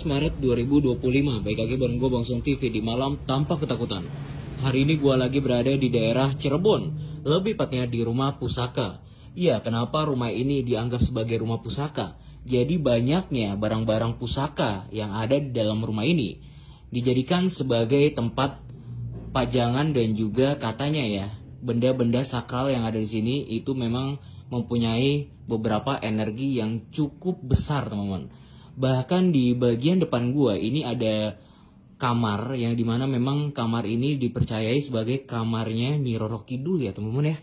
Maret 2025, baik lagi bareng gue Bang Sung TV di Malam Tanpa Ketakutan. Hari ini gue lagi berada di daerah Cirebon, lebih tepatnya di rumah pusaka. Iya, kenapa rumah ini dianggap sebagai rumah pusaka? Jadi banyaknya barang-barang pusaka yang ada di dalam rumah ini dijadikan sebagai tempat pajangan dan juga katanya ya, benda-benda sakral yang ada di sini itu memang mempunyai beberapa energi yang cukup besar, teman-teman. Bahkan di bagian depan gua ini ada kamar yang dimana memang kamar ini dipercayai sebagai kamarnya Nyi Roro Kidul ya teman-teman ya.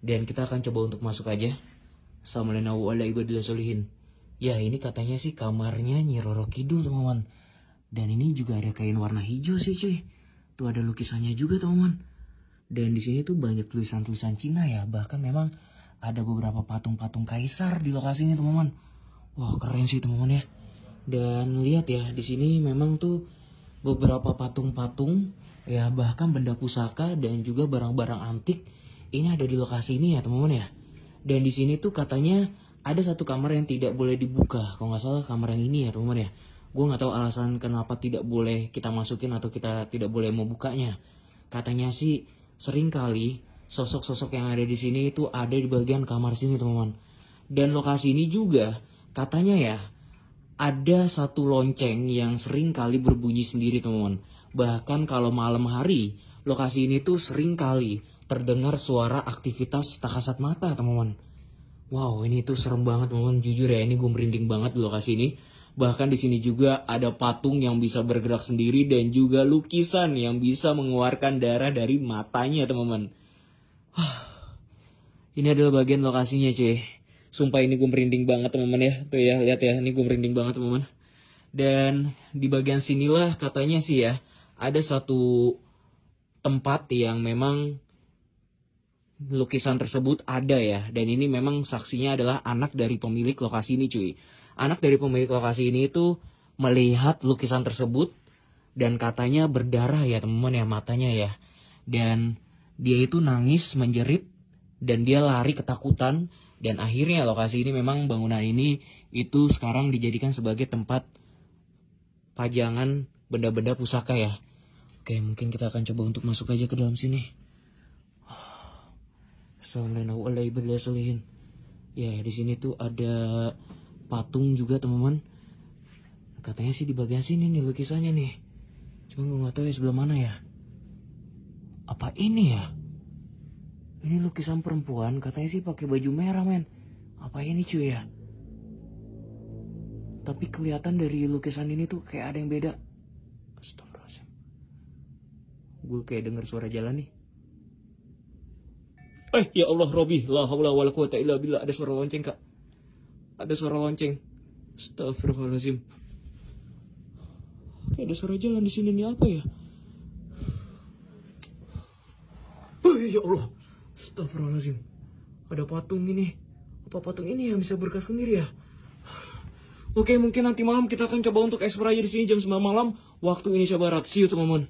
Dan kita akan coba untuk masuk aja. Assalamualaikum warahmatullahi wabarakatuh. Ya ini katanya sih kamarnya Nyi Roro Kidul teman-teman. Dan ini juga ada kain warna hijau sih cuy. Tuh ada lukisannya juga teman-teman. Dan di sini tuh banyak tulisan-tulisan Cina ya. Bahkan memang ada beberapa patung-patung kaisar di lokasinya teman-teman. Wah keren sih teman-teman ya. Dan lihat ya di sini memang tuh beberapa patung-patung ya, bahkan benda pusaka dan juga barang-barang antik ini ada di lokasi ini ya teman-teman ya. Dan di sini tuh katanya ada satu kamar yang tidak boleh dibuka. Kalau nggak salah kamar yang ini ya teman-teman ya. Gue nggak tahu alasan kenapa tidak boleh kita masukin atau kita tidak boleh membukanya. Katanya sih sering kali sosok-sosok yang ada di sini itu ada di bagian kamar sini teman-teman. Dan lokasi ini juga katanya ya, ada satu lonceng yang sering kali berbunyi sendiri teman-teman. Bahkan kalau malam hari, lokasi ini tuh sering kali terdengar suara aktivitas tak kasat mata teman-teman. Wow ini tuh serem banget teman-teman, jujur ya ini gue merinding banget di lokasi ini. Bahkan di sini juga ada patung yang bisa bergerak sendiri dan juga lukisan yang bisa mengeluarkan darah dari matanya teman-teman. Ini adalah bagian lokasinya cuy. Sumpah ini gue merinding banget teman-teman ya. Tuh ya lihat ya, ini gue merinding banget teman-teman. Dan di bagian sinilah katanya sih ya, ada satu tempat yang memang lukisan tersebut ada ya. Dan ini memang saksinya adalah anak dari pemilik lokasi ini cuy. Anak dari pemilik lokasi ini itu melihat lukisan tersebut dan katanya berdarah ya teman-teman ya matanya ya. Dan dia itu nangis menjerit dan dia lari ketakutan. Dan akhirnya lokasi ini memang bangunan ini itu sekarang dijadikan sebagai tempat pajangan benda-benda pusaka ya. Oke mungkin kita akan coba untuk masuk aja ke dalam sini. Assalamualaikum. Ya di sini tuh ada patung juga teman-teman. Katanya sih di bagian sini nih lukisannya nih. Cuma gue nggak tahu ya sebelah mana ya. Apa ini ya? Ini lukisan perempuan, katanya sih pakai baju merah men. Apa ini cuy ya? Tapi kelihatan dari lukisan ini tuh kayak ada yang beda. Astagfirullahaladzim. Gue kayak dengar suara jalan nih. Ya Allah Robi, la haula wala quwata illa billah. Ada suara lonceng kak. Ada suara lonceng. Astagfirullahaladzim. Kayak ada suara jalan di sini nih, apa ya? Ya Allah. Astagfirullahaladzim. Ada patung ini. Apa patung ini yang bisa bergerak sendiri ya? Oke, mungkin nanti malam kita akan coba untuk explore aja di sini jam 9 malam waktu Indonesia Barat. See you teman-teman.